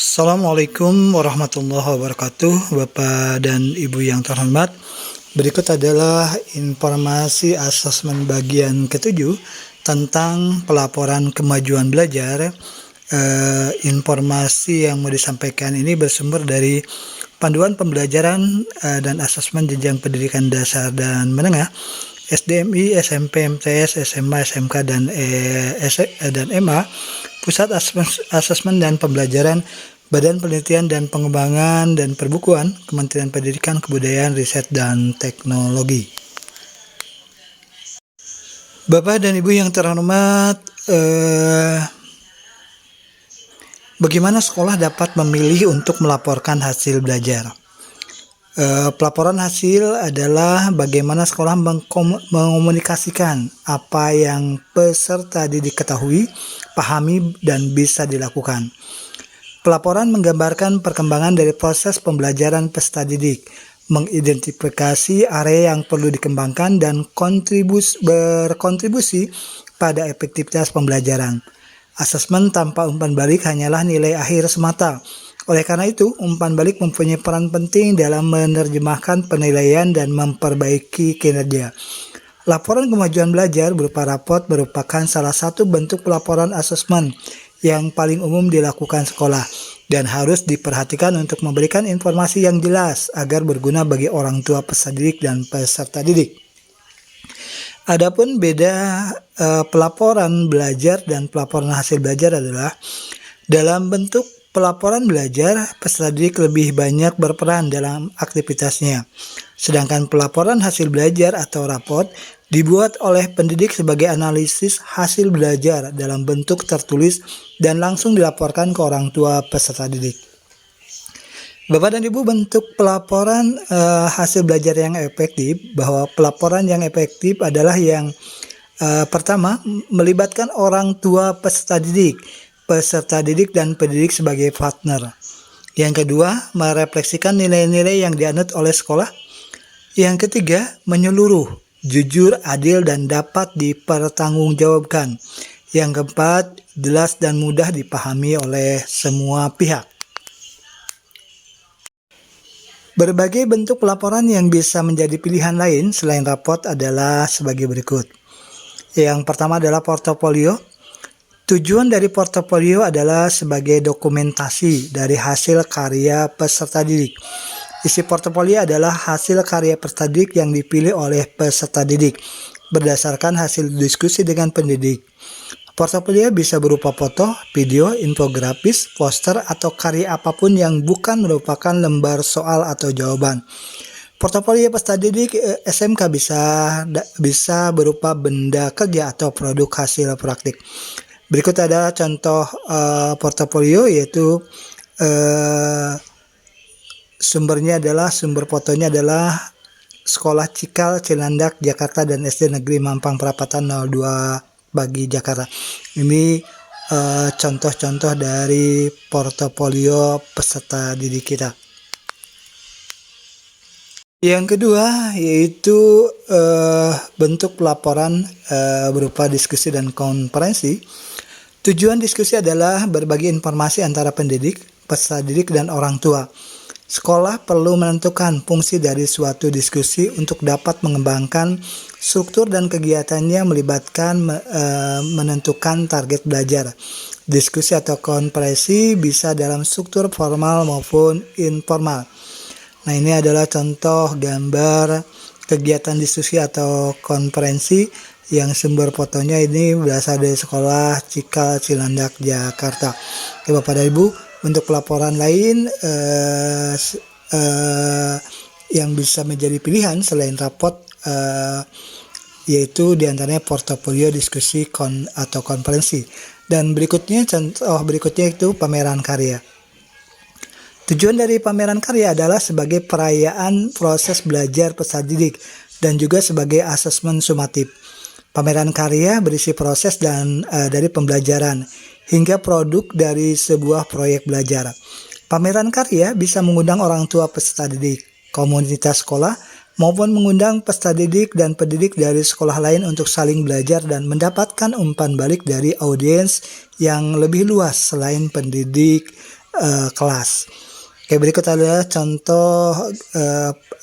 Assalamualaikum warahmatullahi wabarakatuh, Bapak dan Ibu yang terhormat. Berikut adalah informasi asesmen bagian ketujuh tentang pelaporan kemajuan belajar. Informasi yang mau disampaikan ini bersumber dari Panduan Pembelajaran dan Asesmen Jenjang Pendidikan Dasar dan Menengah SDMI, SMP, MTS, SMA, SMK, dan MA, Pusat Asesmen dan Pembelajaran, Badan Penelitian dan Pengembangan dan Perbukuan, Kementerian Pendidikan, Kebudayaan, Riset, dan Teknologi. Bapak dan Ibu yang terhormat, bagaimana sekolah dapat memilih untuk melaporkan hasil belajar? Pelaporan hasil adalah bagaimana sekolah mengomunikasikan apa yang peserta didik ketahui, pahami, dan bisa dilakukan. Pelaporan menggambarkan perkembangan dari proses pembelajaran peserta didik, mengidentifikasi area yang perlu dikembangkan, dan berkontribusi pada efektivitas pembelajaran. Asesmen tanpa umpan balik hanyalah nilai akhir semata. Oleh karena itu, umpan balik mempunyai peran penting dalam menerjemahkan penilaian dan memperbaiki kinerja. Laporan kemajuan belajar berupa raport merupakan salah satu bentuk pelaporan asesmen yang paling umum dilakukan sekolah dan harus diperhatikan untuk memberikan informasi yang jelas agar berguna bagi orang tua peserta didik dan peserta didik. Adapun beda pelaporan belajar dan pelaporan hasil belajar adalah dalam bentuk pelaporan belajar, peserta didik lebih banyak berperan dalam aktivitasnya. Sedangkan pelaporan hasil belajar atau raport dibuat oleh pendidik sebagai analisis hasil belajar dalam bentuk tertulis dan langsung dilaporkan ke orang tua peserta didik. Bapak dan Ibu, bentuk pelaporan hasil belajar yang efektif, bahwa pelaporan yang efektif adalah yang pertama, melibatkan orang tua peserta didik dan pendidik sebagai partner. Yang kedua, merefleksikan nilai-nilai yang dianut oleh sekolah. Yang ketiga, menyeluruh, jujur, adil, dan dapat dipertanggungjawabkan. Yang keempat, jelas dan mudah dipahami oleh semua pihak. Berbagai bentuk pelaporan yang bisa menjadi pilihan lain selain raport adalah sebagai berikut. Yang pertama adalah portofolio. Tujuan dari portofolio adalah sebagai dokumentasi dari hasil karya peserta didik. Isi portofolio adalah hasil karya peserta didik yang dipilih oleh peserta didik berdasarkan hasil diskusi dengan pendidik. Portofolio bisa berupa foto, video, infografis, poster, atau karya apapun yang bukan merupakan lembar soal atau jawaban. Portofolio peserta didik SMK bisa berupa benda kerja atau produk hasil praktik. Berikut ada contoh portofolio, yaitu sumber fotonya adalah Sekolah Cikal Cilandak Jakarta dan SD Negeri Mampang Perapatan 02 Bagi Jakarta. Ini contoh-contoh dari portofolio peserta didik kita. Yang kedua yaitu bentuk pelaporan berupa diskusi dan konferensi. Tujuan diskusi adalah berbagi informasi antara pendidik, peserta didik, dan orang tua. Sekolah perlu menentukan fungsi dari suatu diskusi untuk dapat mengembangkan struktur dan kegiatannya melibatkan menentukan target belajar. Diskusi atau konferensi bisa dalam struktur formal maupun informal. Nah, ini adalah contoh gambar kegiatan diskusi atau konferensi yang sumber fotonya ini berasal dari Sekolah Cikal Cilandak Jakarta. Oke, Bapak dan Ibu, untuk pelaporan lain yang bisa menjadi pilihan selain raport yaitu diantaranya portofolio, diskusi, atau konferensi. Dan contoh berikutnya itu pameran karya. Tujuan dari pameran karya adalah sebagai perayaan proses belajar peserta didik dan juga sebagai asesmen sumatif. Pameran karya berisi proses dari pembelajaran hingga produk dari sebuah proyek belajar. Pameran karya bisa mengundang orang tua peserta didik, komunitas sekolah, maupun mengundang peserta didik dan pendidik dari sekolah lain untuk saling belajar dan mendapatkan umpan balik dari audiens yang lebih luas selain pendidik kelas. Oke, berikut adalah contoh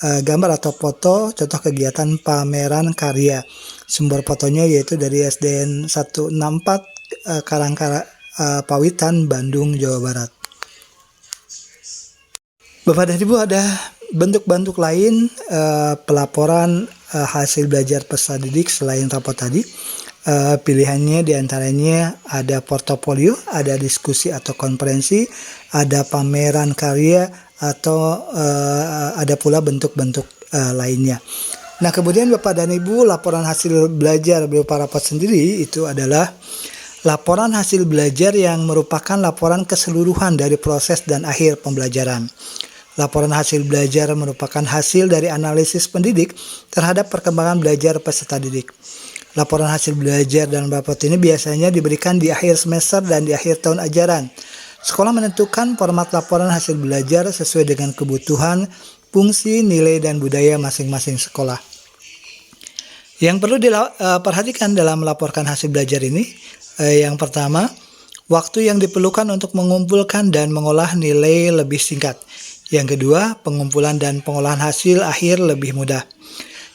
gambar atau foto contoh kegiatan pameran karya. Sumber fotonya yaitu dari SDN 164 Pawitan, Bandung, Jawa Barat. Bapak dan Ibu, ada bentuk-bentuk lain pelaporan hasil belajar peserta didik selain rapot tadi. Pilihannya diantaranya ada portofolio, ada diskusi atau konferensi, ada pameran karya, atau ada pula bentuk-bentuk lainnya. Nah, kemudian Bapak dan Ibu, laporan hasil belajar berupa rapot sendiri itu adalah laporan hasil belajar yang merupakan laporan keseluruhan dari proses dan akhir pembelajaran. Laporan hasil belajar merupakan hasil dari analisis pendidik terhadap perkembangan belajar peserta didik. Laporan hasil belajar dalam rapot ini biasanya diberikan di akhir semester dan di akhir tahun ajaran. Sekolah menentukan format laporan hasil belajar sesuai dengan kebutuhan, fungsi, nilai, dan budaya masing-masing sekolah. Yang perlu diperhatikan dalam melaporkan hasil belajar ini, yang pertama, waktu yang diperlukan untuk mengumpulkan dan mengolah nilai lebih singkat. Yang kedua, pengumpulan dan pengolahan hasil akhir lebih mudah.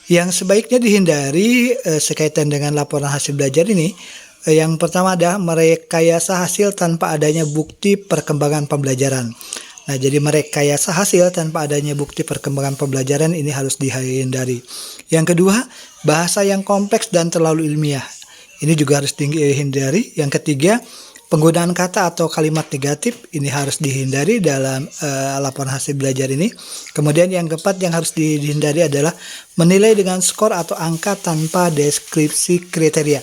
Yang sebaiknya dihindari sekaitan dengan laporan hasil belajar ini, yang pertama adalah merekayasa hasil tanpa adanya bukti perkembangan pembelajaran. Nah, jadi merekayasa hasil tanpa adanya bukti perkembangan pembelajaran ini harus dihindari. Yang kedua, bahasa yang kompleks dan terlalu ilmiah. Ini juga harus dihindari. Yang ketiga, penggunaan kata atau kalimat negatif ini harus dihindari dalam laporan hasil belajar ini. Kemudian yang keempat yang harus dihindari adalah menilai dengan skor atau angka tanpa deskripsi kriteria.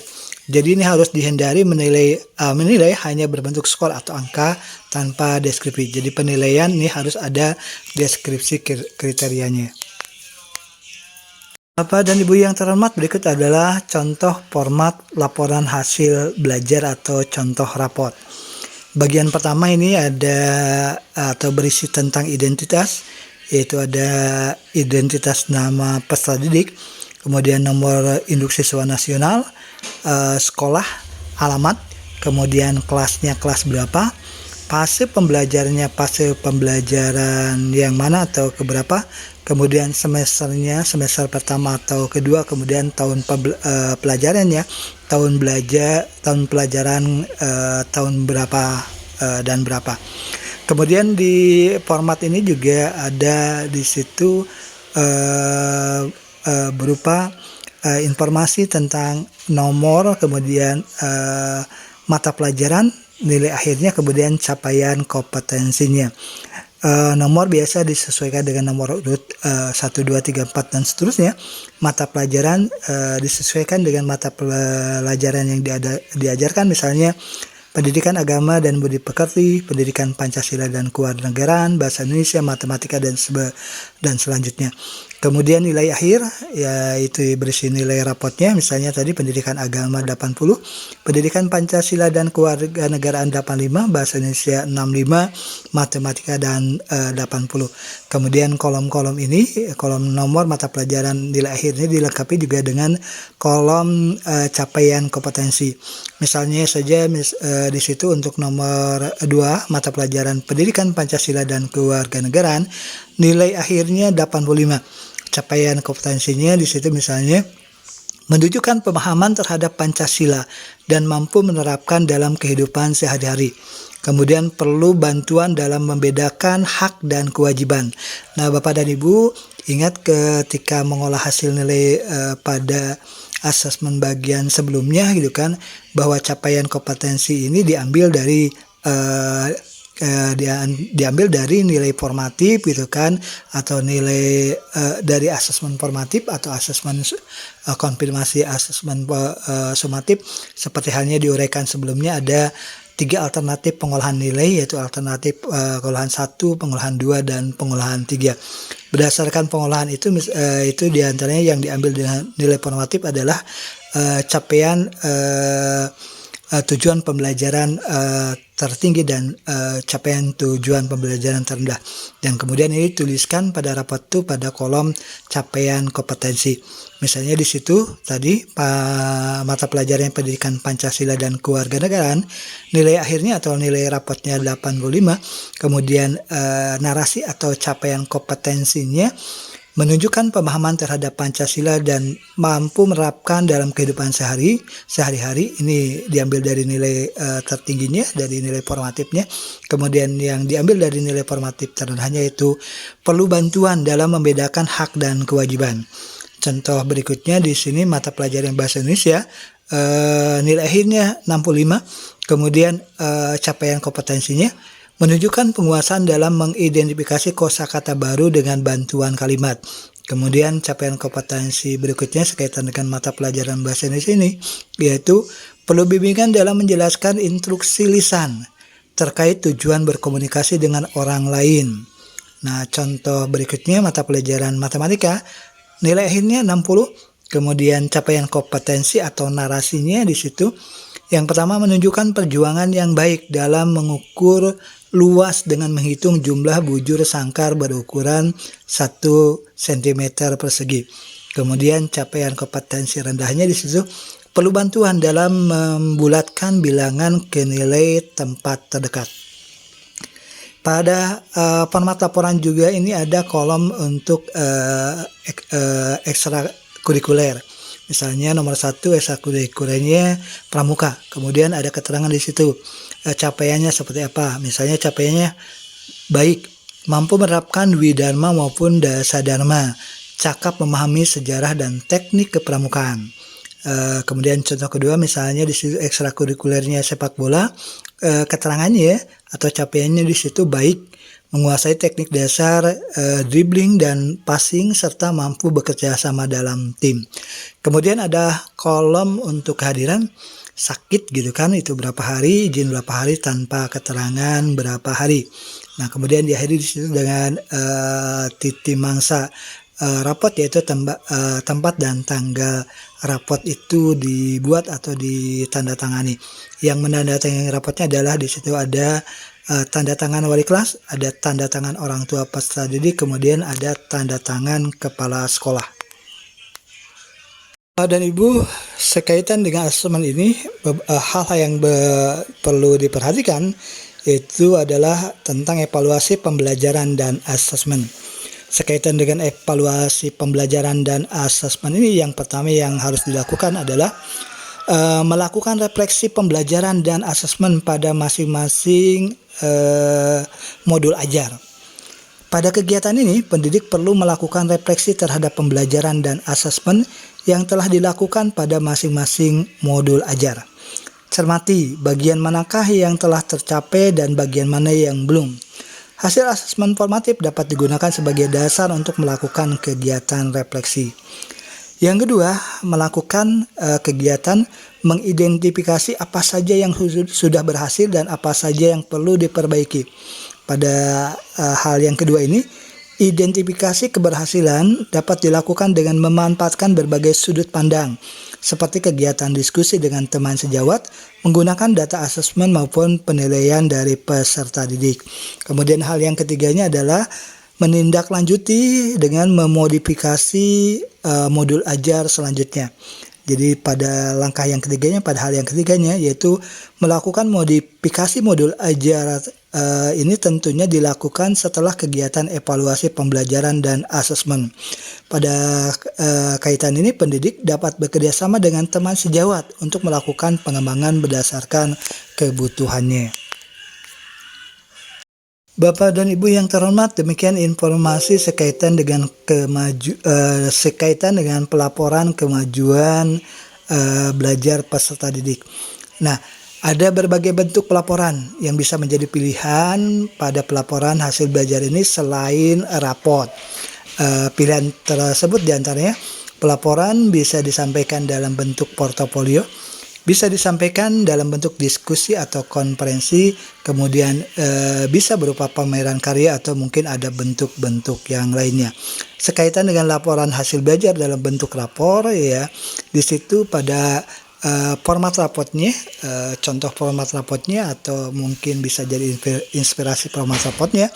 Jadi ini harus dihindari menilai hanya berbentuk skor atau angka tanpa deskripsi. Jadi penilaian ini harus ada deskripsi kriterianya. Bapak dan Ibu yang terhormat, berikut adalah contoh format laporan hasil belajar atau contoh raport. Bagian pertama ini ada atau berisi tentang identitas, yaitu ada identitas nama peserta didik, kemudian nomor induk siswa nasional, sekolah, alamat, kemudian kelasnya kelas berapa, fase pembelajarannya fase pembelajaran yang mana atau keberapa, kemudian semesternya semester pertama atau kedua, kemudian tahun pelajarannya tahun pelajaran tahun berapa dan berapa. Kemudian di format ini juga ada di situ berupa informasi tentang nomor, kemudian mata pelajaran, nilai akhirnya, kemudian capaian kompetensinya. Nomor biasa disesuaikan dengan nomor urut 1, 2, 3, 4 dan seterusnya. Mata pelajaran disesuaikan dengan mata pelajaran yang diajarkan, misalnya pendidikan agama dan budi pekerti, pendidikan Pancasila dan kewarganegaraan, bahasa Indonesia, matematika dan selanjutnya. Kemudian nilai akhir yaitu berisi nilai rapotnya, misalnya tadi pendidikan agama 80, pendidikan Pancasila dan kewarganegaraan 85, bahasa Indonesia 65, matematika dan 80. Kemudian kolom-kolom ini, kolom nomor mata pelajaran nilai akhirnya dilengkapi juga dengan kolom capaian kompetensi. Misalnya saja di situ untuk nomor 2 mata pelajaran pendidikan Pancasila dan kewarganegaraan nilai akhirnya 85. Capaian kompetensinya di situ misalnya menunjukkan pemahaman terhadap Pancasila dan mampu menerapkan dalam kehidupan sehari-hari. Kemudian perlu bantuan dalam membedakan hak dan kewajiban. Nah, Bapak dan Ibu, ingat ketika mengolah hasil nilai pada asesmen bagian sebelumnya gitu kan, bahwa capaian kompetensi ini diambil dari nilai formatif gitu kan, atau nilai dari asesmen formatif atau asesmen konfirmasi asesmen sumatif. Seperti halnya diuraikan sebelumnya, ada 3 alternatif pengolahan nilai, yaitu alternatif pengolahan 1, pengolahan 2, dan pengolahan 3. Berdasarkan pengolahan itu diantaranya yang diambil dengan nilai formatif adalah capaian tujuan pembelajaran tertinggi dan capaian tujuan pembelajaran terendah. Dan kemudian ini tuliskan pada rapat itu pada kolom capaian kompetensi. Misalnya di situ tadi mata pelajaran pendidikan Pancasila dan Kewarganegaraan, nilai akhirnya atau nilai rapotnya 85, kemudian narasi atau capaian kompetensinya menunjukkan pemahaman terhadap Pancasila dan mampu menerapkan dalam kehidupan sehari-hari. Ini diambil dari nilai tertingginya, dari nilai formatifnya. Kemudian yang diambil dari nilai formatif terendahnya itu perlu bantuan dalam membedakan hak dan kewajiban. Contoh berikutnya di sini mata pelajaran bahasa Indonesia, nilai akhirnya 65, kemudian capaian kompetensinya menunjukkan penguasaan dalam mengidentifikasi kosakata baru dengan bantuan kalimat. Kemudian capaian kompetensi berikutnya sekaitan dengan mata pelajaran bahasa Indonesia ini, yaitu perlu bimbingan dalam menjelaskan instruksi lisan terkait tujuan berkomunikasi dengan orang lain. Nah, contoh berikutnya mata pelajaran matematika, nilai akhirnya 60, kemudian capaian kompetensi atau narasinya di situ. Yang pertama menunjukkan perjuangan yang baik dalam mengukur luas dengan menghitung jumlah bujur sangkar berukuran 1 cm persegi. Kemudian capaian kompetensi rendahnya di situ perlu bantuan dalam membulatkan bilangan ke nilai tempat terdekat. Pada format laporan juga ini ada kolom untuk ekstrakurikuler. Misalnya nomor 1 ekstrakurikulernya pramuka. Kemudian ada keterangan di situ capaiannya seperti apa. Misalnya capaiannya baik, mampu menerapkan Widharma maupun Dasadharma, cakap memahami sejarah dan teknik kepramukaan. Kemudian contoh kedua misalnya di situ ekstrakurikulernya sepak bola, keterangannya atau capaiannya di situ baik, menguasai teknik dasar dribbling dan passing serta mampu bekerja sama dalam tim. Kemudian ada kolom untuk kehadiran, sakit gitu kan, itu berapa hari, izin berapa hari tanpa keterangan berapa hari. Nah, kemudian diakhiri di situ dengan titi mangsa rapot, yaitu tempat dan tanggal rapot itu dibuat atau ditandatangani. Yang menandatangani rapotnya adalah di situ ada tanda tangan wali kelas, ada tanda tangan orang tua peserta didik, kemudian ada tanda tangan kepala sekolah. Dan Ibu, sekaitan dengan asesmen ini, hal-hal yang perlu diperhatikan itu adalah tentang evaluasi pembelajaran dan asesmen. Sekaitan dengan evaluasi pembelajaran dan asesmen ini, yang pertama yang harus dilakukan adalah melakukan refleksi pembelajaran dan asesmen pada masing-masing modul ajar. Pada kegiatan ini, pendidik perlu melakukan refleksi terhadap pembelajaran dan asesmen yang telah dilakukan pada masing-masing modul ajar. Cermati bagian manakah yang telah tercapai dan bagian mana yang belum. Hasil asesmen formatif dapat digunakan sebagai dasar untuk melakukan kegiatan refleksi. Yang kedua, melakukan kegiatan mengidentifikasi apa saja yang sudah berhasil dan apa saja yang perlu diperbaiki. Pada hal yang kedua ini, identifikasi keberhasilan dapat dilakukan dengan memanfaatkan berbagai sudut pandang, seperti kegiatan diskusi dengan teman sejawat, menggunakan data asesmen maupun penilaian dari peserta didik. Kemudian hal yang ketiganya adalah menindaklanjuti dengan memodifikasi modul ajar selanjutnya. Jadi pada langkah yang ketiganya, pada hal yang ketiganya, yaitu melakukan modifikasi modul ajar ini tentunya dilakukan setelah kegiatan evaluasi pembelajaran dan asesmen. Pada kaitan ini, pendidik dapat bekerjasama dengan teman sejawat untuk melakukan pengembangan berdasarkan kebutuhannya. Bapak dan Ibu yang terhormat, demikian informasi sekaitan dengan pelaporan kemajuan belajar peserta didik. Nah, ada berbagai bentuk pelaporan yang bisa menjadi pilihan pada pelaporan hasil belajar ini selain raport. Pilihan tersebut diantaranya pelaporan bisa disampaikan dalam bentuk portofolio, bisa disampaikan dalam bentuk diskusi atau konferensi, kemudian bisa berupa pameran karya atau mungkin ada bentuk-bentuk yang lainnya. Sekaitan dengan laporan hasil belajar dalam bentuk rapor, ya, di situ pada format rapotnya, contoh format rapotnya atau mungkin bisa jadi inspirasi format rapotnya.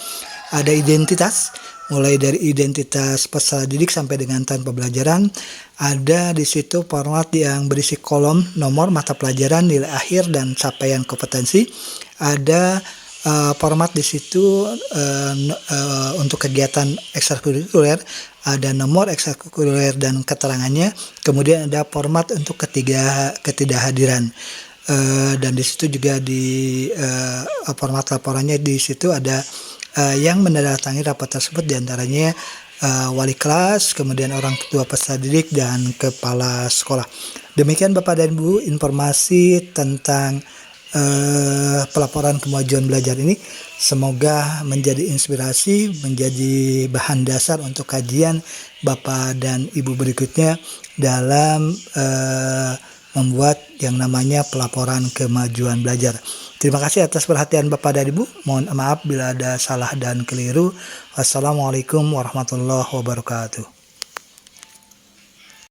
Ada identitas, mulai dari identitas peserta didik sampai dengan tahun pembelajaran. Ada di situ format yang berisi kolom nomor mata pelajaran, nilai akhir, dan capaian kompetensi. Ada format di situ untuk kegiatan ekstrakurikuler, ada nomor ekstrakurikuler dan keterangannya. Kemudian ada format untuk ketidakhadiran. Dan di situ juga di format laporannya di situ ada yang menandatangani rapat tersebut, diantaranya wali kelas, kemudian orang tua peserta didik, dan kepala sekolah. Demikian Bapak dan Ibu informasi tentang pelaporan kemajuan belajar ini. Semoga menjadi inspirasi, menjadi bahan dasar untuk kajian Bapak dan Ibu berikutnya dalam membuat yang namanya pelaporan kemajuan belajar. Terima kasih atas perhatian Bapak dan Ibu. Mohon maaf bila ada salah dan keliru. Wassalamualaikum warahmatullahi wabarakatuh.